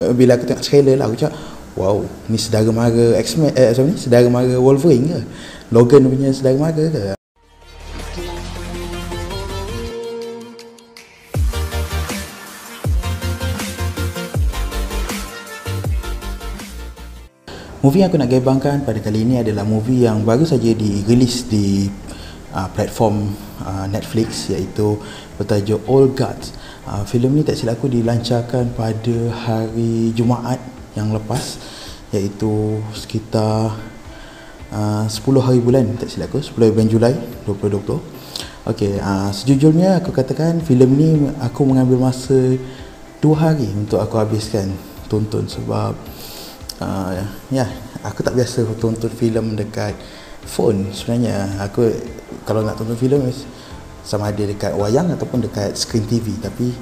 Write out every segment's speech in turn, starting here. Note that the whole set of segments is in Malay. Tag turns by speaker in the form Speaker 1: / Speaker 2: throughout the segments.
Speaker 1: Bila aku tengok trailer lah, aku cakap wow, ni saudara mara X-Men, ni saudara mara Wolverine ke? Logan punya saudara mara ke? Movie yang aku nak gebangkan pada kali ini adalah movie yang baru saja dirilis di platform Netflix, iaitu bertajuk Old Guard. Filem ni tak silap aku dilancarkan pada hari Jumaat yang lepas, iaitu sekitar 10 hari bulan, tak silap aku, 10 hari bulan Julai 2020. Okey, sejujurnya aku katakan filem ni aku mengambil masa 2 hari untuk aku habiskan tonton, sebab aku tak biasa tonton filem dekat phone. Sebenarnya aku kalau nak tonton filem sama ada dekat wayang ataupun dekat screen TV, tapi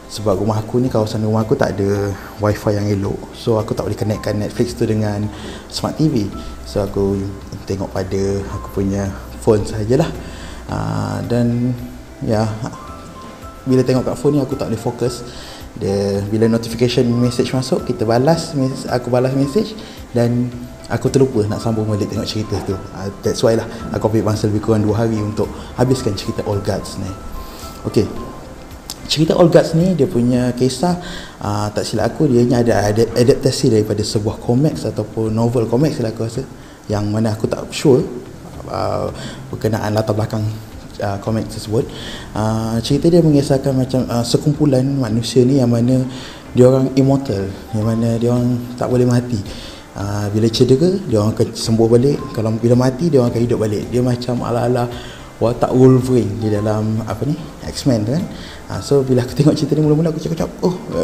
Speaker 1: sebab rumah aku ni, kawasan rumah aku tak ada wifi yang elok, so aku tak boleh connectkan Netflix tu dengan smart TV, so aku tengok pada aku punya phone sahajalah. Dan bila tengok kat phone ni aku tak boleh fokus. Bila notification message masuk, aku balas message dan aku terlupa nak sambung balik tengok cerita tu. That's why lah aku ambil masa lebih kurang 2 hari untuk habiskan cerita Old Guards ni. Okay, cerita Old Guards ni dia punya kisah, tak silap aku dia ada adaptasi daripada sebuah komiks ataupun novel komiks lah aku rasa, yang mana aku tak sure berkenaan latar belakang komik tersebut. Cerita dia mengisahkan macam sekumpulan manusia ni yang mana dia orang immortal, yang mana dia orang tak boleh mati. Bila cedera dia orang akan sembuh balik, kalau bila mati dia orang akan hidup balik. Dia macam ala-ala watak Wolverine di dalam X-Men tu kan. So bila aku tengok cerita ni mula-mula aku cakap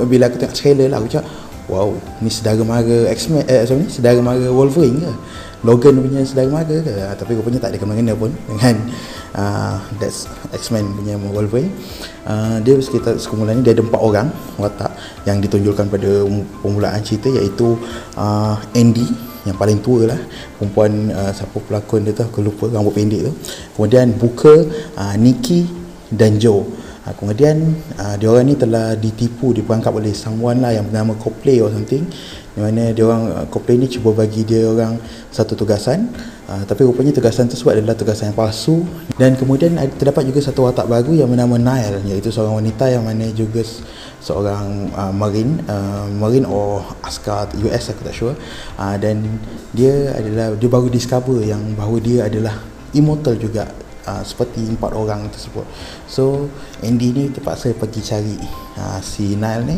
Speaker 1: bila aku tengok trailer lah, aku cakap wow, ni saudara mara X-Men, ni saudara mara Wolverine ke? Logan punya saudara mara ke? Tapi rupanya tak ada kena-mengena pun dengan that's X-Men punya Wolverine. Dia sekitar sekumpulan ni, dia ada 4 orang watak yang ditunjukkan pada permulaan cerita, iaitu Andy yang paling tua lah, perempuan, siapa pelakon dia tu aku lupa, rambut pendek tu. Kemudian Booker, Nikki dan Joe. Kemudian dia orang ni telah ditipu, diperangkap oleh someone lah yang bernama Copley or something, di mana dia orang Copley ni cuba bagi dia orang satu tugasan, tapi rupanya tugasan tersebut adalah tugasan yang palsu. Dan kemudian terdapat juga satu watak baru yang bernama Nile, iaitu seorang wanita yang mana juga seorang Marine or askar US, aku tak sure. Dan dia baru discover yang bahawa dia adalah immortal juga, seperti 4 orang tersebut. So Andy ni terpaksa pergi cari si Nile ni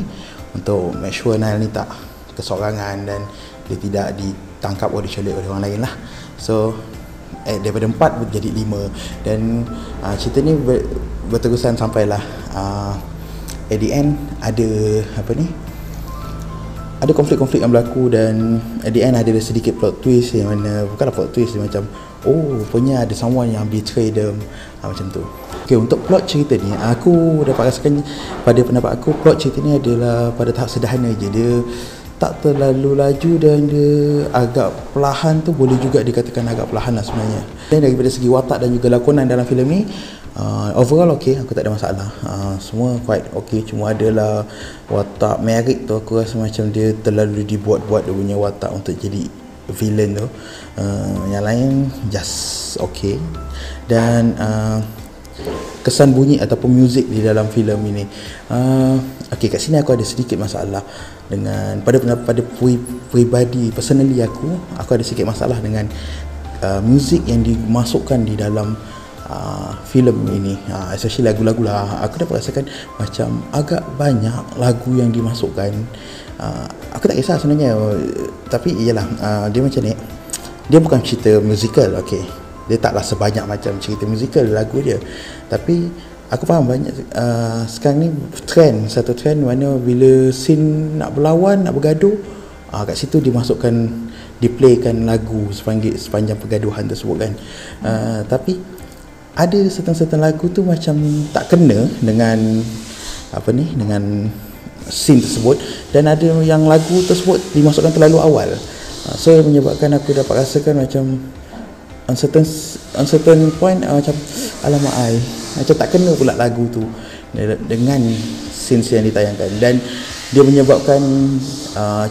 Speaker 1: untuk make sure Nile ni tak kesorangan dan dia tidak ditangkap atau diculik oleh orang lain lah. So daripada 4 menjadi 5, dan cerita ni berterusan sampailah at the end ada konflik-konflik yang berlaku, dan at the end ada sedikit plot twist yang mana bukanlah plot twist, dia macam rupanya ada someone yang betray them, macam tu. Okay, untuk plot cerita ni aku dapat rasakan, pada pendapat aku plot cerita ni adalah pada tahap sederhana je. Dia tak terlalu laju dan dia agak perlahan tu, boleh juga dikatakan agak perlahan lah sebenarnya. Dan daripada segi watak dan juga lakonan dalam filem ni, overall okay, aku tak ada masalah. Semua quite okay, cuma adalah watak Merrick tu aku rasa macam dia terlalu dibuat-buat dia punya watak untuk jadi villain tu. Yang lain just okay. Dan kesan bunyi ataupun muzik di dalam filem ini, okay, kat sini aku ada sedikit masalah dengan pada peribadi personally aku ada sedikit masalah dengan muzik yang dimasukkan di dalam filem ini, especially lagu-lagu lah. Aku dapat rasakan macam agak banyak lagu yang dimasukkan. Aku tak kisah sebenarnya, tapi iyalah, dia macam ni, dia bukan cerita musical, okay, dia taklah sebanyak macam cerita musical lagu dia, tapi aku faham banyak sekarang ni satu trend mana bila scene nak berlawan, nak bergaduh, kat situ diplaykan lagu sepanjang pergaduhan tersebut kan. Tapi ada certain lagu tu macam tak kena dengan dengan scene tersebut, dan ada yang lagu tersebut dimasukkan terlalu awal. So menyebabkan aku dapat rasakan macam on certain point, macam alamak macam tak kena pula lagu tu dengan scenes yang ditayangkan. Dan dia menyebabkan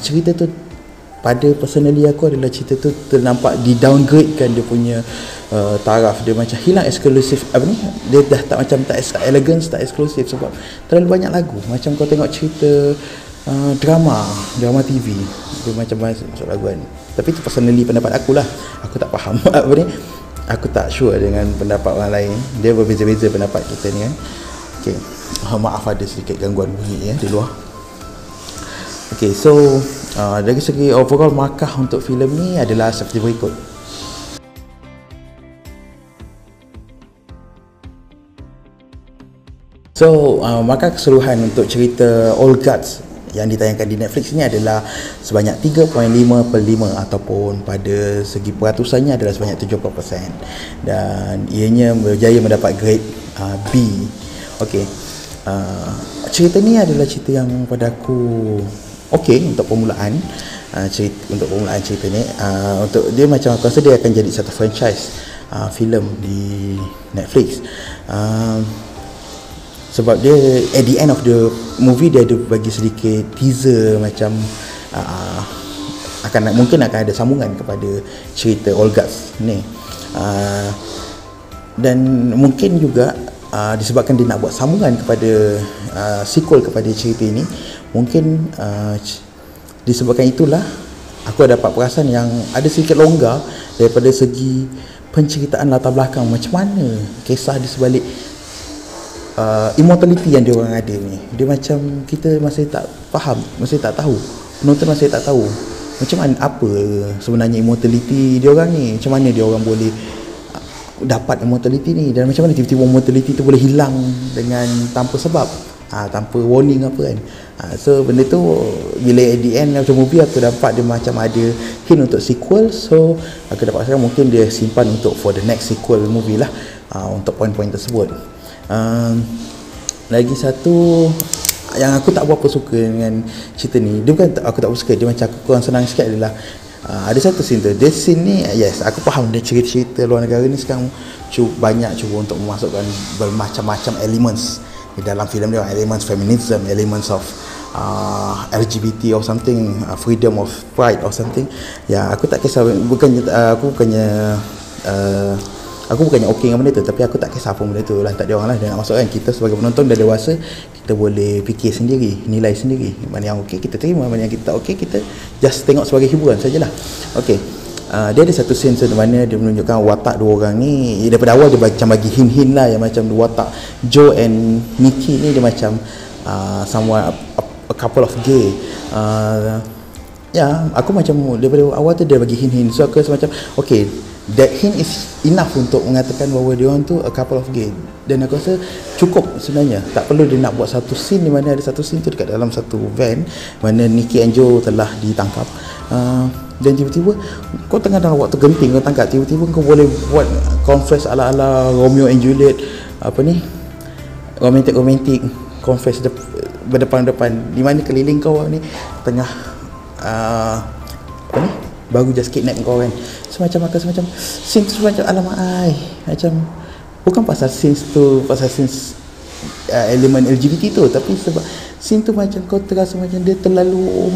Speaker 1: cerita tu pada personally aku adalah cerita tu ternampak di downgrade kan dia punya taraf. Dia macam hilang eksklusif apa ni, dia dah tak macam tak elegance, tak eksklusif sebab terlalu banyak lagu. Macam kau tengok cerita drama TV, dia macam masuk lagu kan. Tapi itu personally pendapat aku lah, aku tak faham apa ni, aku tak sure dengan pendapat orang lain, dia berbeza-beza pendapat kita ni kan. Okay, maaf ada sedikit gangguan bunyi di luar. Okay, so dari segi overall markah untuk filem ni adalah seperti berikut. So markah keseluruhan untuk cerita All Gods yang ditayangkan di Netflix ni adalah sebanyak 3.5/5 ataupun pada segi peratusannya adalah sebanyak 70%, dan ianya berjaya mendapat grade B. Okey. Cerita ni adalah cerita yang pada aku okey untuk permulaan. Untuk permulaan cerita ni, untuk dia macam aku rasa dia akan jadi satu franchise filem di Netflix. Sebab dia at the end of the movie dia ada bagi sedikit teaser macam mungkin akan ada sambungan kepada cerita All Gods ni. Dan mungkin juga disebabkan dia nak buat sambungan kepada sequel kepada cerita ini, mungkin disebabkan itulah aku dapat perasan yang ada sedikit longgar daripada segi penceritaan latar belakang, macam mana kisah di sebalik immortality yang dia orang ada ni. Dia macam kita masih tak faham, masih tak tahu, penonton masih tak tahu macam mana, apa sebenarnya immortality dia orang ni, macam mana dia orang boleh dapat immortality ni, dan macam mana tiba-tiba immortality tu boleh hilang dengan tanpa sebab, tanpa warning apa kan. So benda tu bila at the end of the movie aku dapat dia macam ada hint untuk sequel, so aku dapat rasa mungkin dia simpan untuk for the next sequel movie lah, untuk poin-poin tersebut. Lagi satu yang aku tak berapa suka dengan cerita ni, dia bukan aku tak suka, dia macam aku kurang senang sikit adalah ada satu scene tu. Dia scene ni, yes, aku faham dia cerita luar negara ni sekarang banyak cuba untuk memasukkan bermacam-macam elements di dalam filem dia, elements feminism, elements of LGBT or something, freedom of pride or something. Ya, aku tak kisah, aku bukannya okey dengan benda tu, tapi aku tak kisah apa benda tu lah, tak ada orang lah dia nak masukkan. Kita sebagai penonton dah dewasa, kita boleh fikir sendiri, nilai sendiri mana yang okey kita terima, mana yang kita tak okey kita just tengok sebagai hiburan sajalah. Okey. Dia ada satu scene di mana dia menunjukkan watak dua orang ni. Daripada awal dia macam bagi hint-hint lah yang macam watak Joe and Nikki ni dia macam somewhat a couple of gay. Ya, aku macam daripada awal tu dia bagi hint-hint, so aku rasa macam okay, that hint is enough untuk mengatakan bahawa dia orang tu a couple of gay, dan aku rasa cukup sebenarnya. Tak perlu dia nak buat satu scene di mana ada satu scene tu dekat dalam satu van mana Nikki and Joe telah ditangkap, dan tiba-tiba kau tengah dalam waktu genting kau tangkap, tiba-tiba kau boleh buat confess ala-ala Romeo and Juliet, apa ni, romantic confess berdepan-depan, di mana keliling kau ni tengah apa ni, baru just kidnap kau kan. So macam scene tu macam alamak macam bukan pasal scene tu, pasal scene elemen LGBT tu, tapi sebab scene tu macam kau terasa macam dia terlalu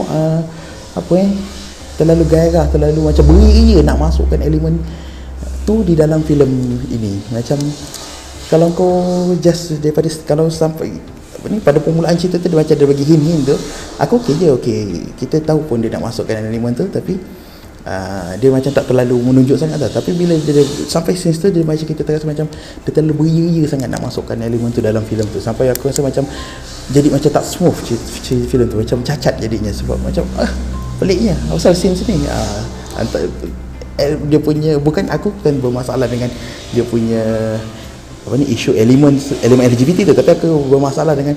Speaker 1: terlalu gairah, terlalu macam beria nak masukkan elemen tu di dalam filem ini. Macam kalau kau just daripada kalau sampai pada permulaan cerita tu dia macam dia bagi hint-hint tu, aku okey je, kita tahu pun dia nak masukkan elemen tu, tapi dia macam tak terlalu menunjuk sangat dah. Tapi bila dia sampai scene tu, dia macam kita terasa macam dia terlalu beria sangat nak masukkan elemen tu dalam filem tu, sampai aku rasa macam jadi macam tak smooth filem tu, macam cacat jadinya. Sebab macam peliknya pasal scene sini dia punya, bukan aku kan bermasalah dengan dia punya apa ni isu elemen LGBT tu, tapi aku bermasalah dengan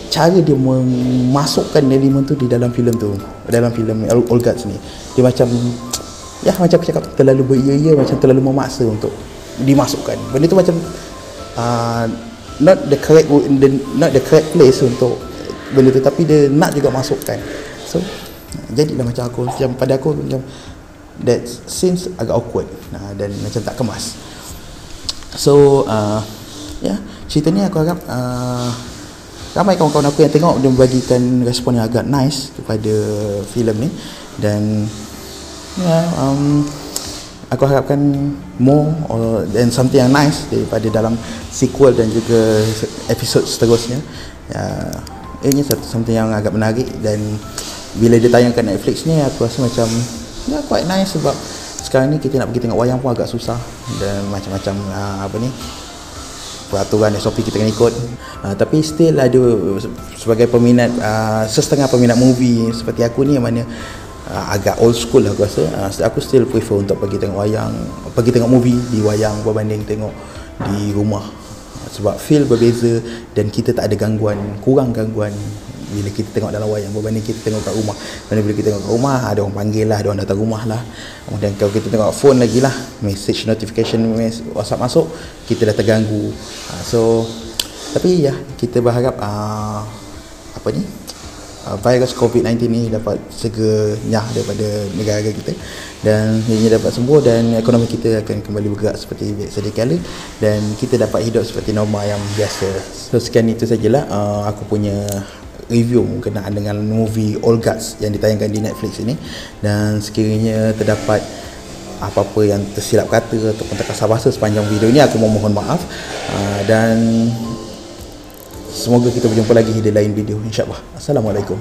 Speaker 1: cara dia memasukkan elemen tu di dalam filem tu, dalam filem All Gods ni. Dia macam macam aku cakap terlalu beria, macam terlalu memaksa untuk dimasukkan. Benda tu macam not the correct place untuk benda tu, tapi dia nak juga masukkan. So jadilah macam aku, macam pada aku macam that seems agak awkward dan macam tak kemas. So cerita ni aku harap ramai kawan-kawan aku yang tengok dan bagikan respon yang agak nice kepada filem ni. Dan aku harapkan more dan something yang nice daripada dalam sequel dan juga episod seterusnya. Ini something yang agak menarik, dan bila dia tayangkan Netflix ni aku rasa macam quite nice, sebab sekarang ni kita nak pergi tengok wayang pun agak susah dan macam-macam peraturan SOP kita kena ikut. Tapi still ada sebagai peminat, setengah peminat movie seperti aku ni yang mana agak old school lah, aku rasa aku still prefer untuk pergi tengok wayang, pergi tengok movie di wayang berbanding tengok di rumah, sebab feel berbeza dan kita tak ada gangguan, kurang gangguan bila kita tengok dalam wayang berbanding kita tengok kat rumah. Kerana bila kita tengok kat rumah, ada orang panggil lah, ada orang datang rumah lah, dan kalau kita tengok phone lagi lah, message notification WhatsApp masuk, kita dah terganggu. Tapi ya, kita berharap virus COVID-19 ni dapat segera nyah daripada negara kita, dan ianya dapat sembuh, dan ekonomi kita akan kembali bergerak seperti sedia kala, dan kita dapat hidup seperti normal yang biasa. So sekian itu sajalah aku punya review berkenaan dengan movie All Guts yang ditayangkan di Netflix ini. Dan sekiranya terdapat apa-apa yang tersilap kata ataupun terkasar bahasa sepanjang video ini, aku mohon maaf, dan semoga kita berjumpa lagi di lain video, insyaAllah. Assalamualaikum.